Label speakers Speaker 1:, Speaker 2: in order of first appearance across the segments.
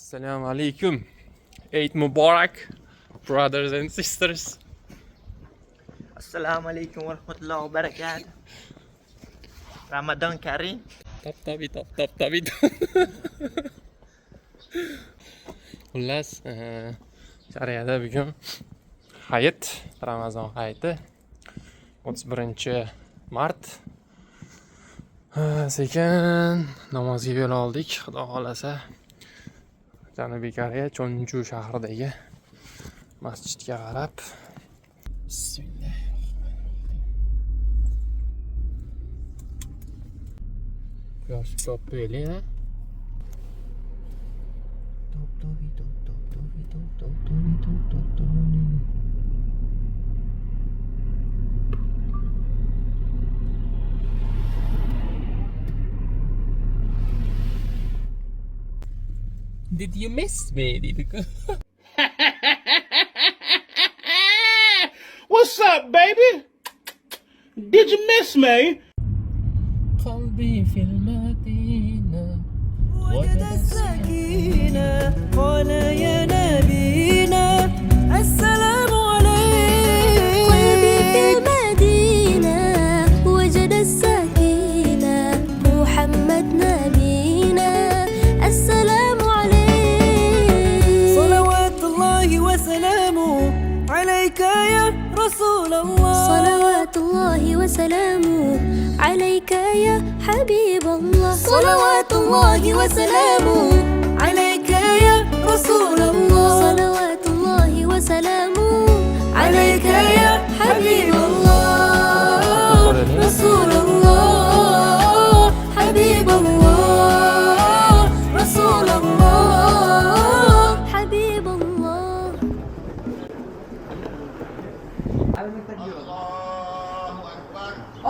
Speaker 1: Assalamu alaikum. Eid Mubarak, brothers and sisters.
Speaker 2: Assalomu alaykum va rahmatullohi va barakatuh. Ramadan Karim.
Speaker 1: Top. Xullas, Shariyada bugun hayit, Ramazon hayiti. 31-mart. Sekin namozga yo'l oldik, xudo xolasa. Janubiy Koreya Chonju shahridagi masjidga qarab. Bismillah. Quyosh top böyle ha. Did you miss me?
Speaker 3: What's up, baby? Did you miss me?
Speaker 1: قلبي في المدينة
Speaker 4: وجد السكينة قال يا نبينا السلام عليك. قلبي في المدينة وجد السكينة محمد نبينا السلام عليك. صلوات الله وسلامه عليك يا رسول الله. صلوات الله وسلامه عليك يا حبيب الله. صلوات الله وسلامه عليك يا رسول الله. صلوات الله وسلامه عليك يا حبيب الله. رسول الله حبيب الله. رسول الله حبيب الله.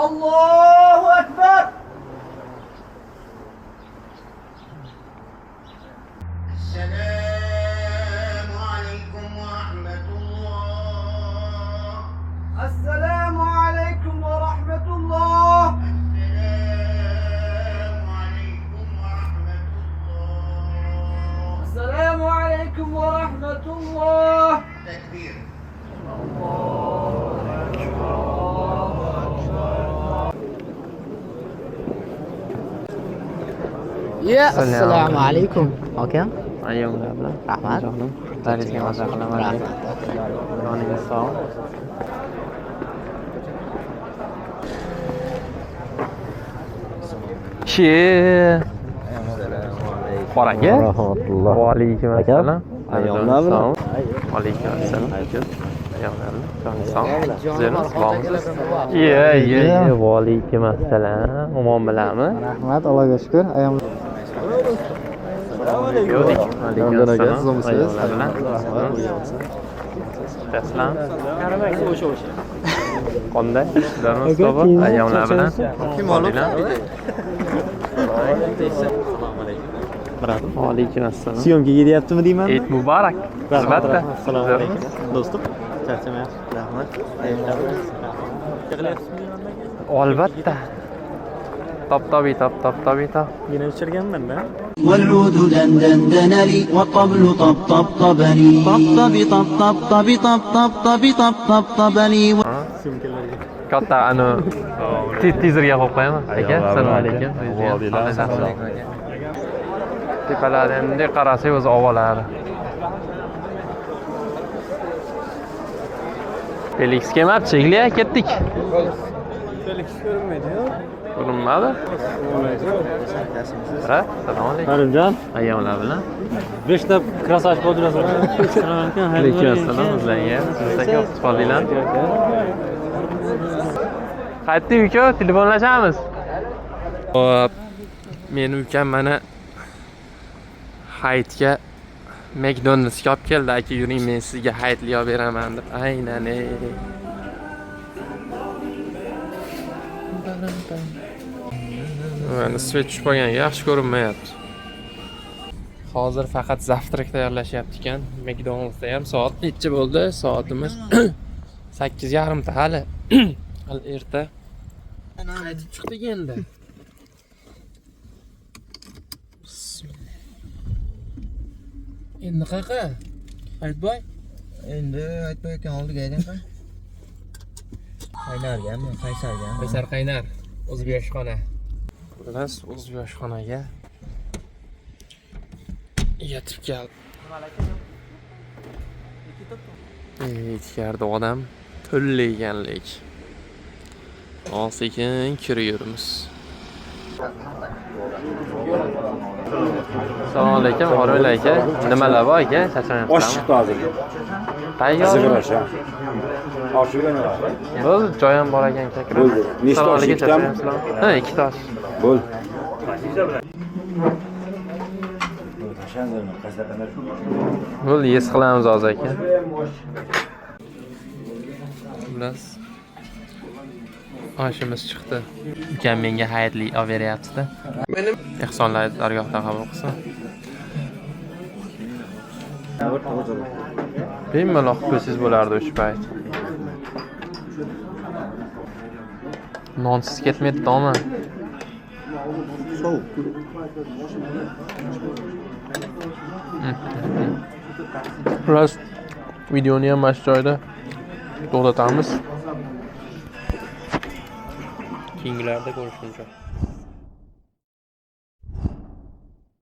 Speaker 2: الله أكبر.
Speaker 3: السلام عليكم ورحمة الله.
Speaker 2: السلام عليكم ورحمة الله.
Speaker 3: السلام
Speaker 2: السلام
Speaker 3: عليكم ورحمة الله.
Speaker 2: عليكم ورحمة الله.
Speaker 3: تكبير.
Speaker 5: Ya, assalomu alaykum. Aka.
Speaker 1: Ayyomlar bilan.
Speaker 5: Rahmat.
Speaker 1: Jonim. Darizga maza qilaman. Joningiz sog'. Bor aka.
Speaker 5: Rahmatulloh.
Speaker 1: Va alaykum assalom.
Speaker 5: Ayyomlar bilan.
Speaker 1: Va alaykum assalom. Ayyomlar bilan. Joningiz sog'. Sizlarimiz bormisiz? Iya. Va alaykum assalom. Omon bilanmi?
Speaker 5: Rahmat, Allohga shukr. Ayom
Speaker 1: Yo'q. Alaykum assalom.
Speaker 5: Siz
Speaker 1: Ayyomlar bilan. Taslam. Qanday? Sizlarimiz to'g'ri. Ayyomlar bilan. Kim oldilar? Va alaykum assalom.
Speaker 5: Syomga ketyaptimi deyman?
Speaker 1: Eid Mubarak. Albatta.
Speaker 5: Assalomu alaykum. Do'stim. Charchamayapsiz. Rahmat.
Speaker 1: Albatta. Top.
Speaker 5: Yine uchirganman-da.
Speaker 6: والعود دندن لي والطبل طبطبني طبطبي طبطبي طبطبي طبطبني.
Speaker 5: Syomkalarga.
Speaker 1: Katta ana tizerga qo'yib qo'yaman. Aka, assalomu alaykum. Tepalardan bunday qarasak o'zi ovolari. Felix kelmabdi, shekilli ketdik.
Speaker 5: Felix ko'rinmaydi-yu.
Speaker 1: Ko'rinmadi? Assalomu alaykum.
Speaker 5: Harimjon,
Speaker 1: Ayyomlar bilan.
Speaker 5: 5 ta krasavka oldirasiz. Assalomu alaykum.
Speaker 1: Alaykum assalom. Sizlarga sizlarga qutqardilar. Qaytdik uka, telefonlashamiz. Hop. Meni ukam mana hayitga McDonald'sga olib keldi. Aka, yuring, men sizga hayitli olib beraman deb. Aynan. Mana svet tushib qolgan, yaxshi ko'rinmayapti. Hozir faqat zavtrak tayyorlashyapti ekan. McDonald'sda ham soat necha bo'ldi? Soatimiz 8:30 hali. Hali erta. Qaytib chiqdik endi. Endi qaqa? Aytboy.
Speaker 7: Endi aytmayotgan oldiga aytaymi? Qaynarganmi? Qaysarganmi?
Speaker 1: Qaysar qaynar. O'zbek oshxona. Xullas, o'zbek oshxonaga yetib keldi. Ichkarida odam to'llayganlik. Sekin kiraveramiz. Assalomu alaykum, Xorol aka. Nimalar bor aka? Chachanyapsizmi?
Speaker 8: Osh chiqdi hozir.
Speaker 1: Tayyor.
Speaker 8: Zig'irash ha. Oshigan emas.
Speaker 1: Bo'l, joy ham bor ekan kakra.
Speaker 8: Bo'ldi. Nechta osh? Ikkitami?
Speaker 1: Ha, ikkita osh.
Speaker 8: Bo'l.
Speaker 1: Bo'l, yes qilamiz hozir aka. Xullas. Oshimiz chiqdi. Ukam menga hayitli olib beryapti-da. Menim ehsonlar dargohdan qabul qilsin. Bemalol qo'ysiz bo'lardi o'sha payt. Nonsiz ketmaydi to'g'mi?
Speaker 7: Sovuq.
Speaker 1: Xullas, videoni ham mana shu joyda to'xtatamiz. Keyingilarda ko'rishguncha.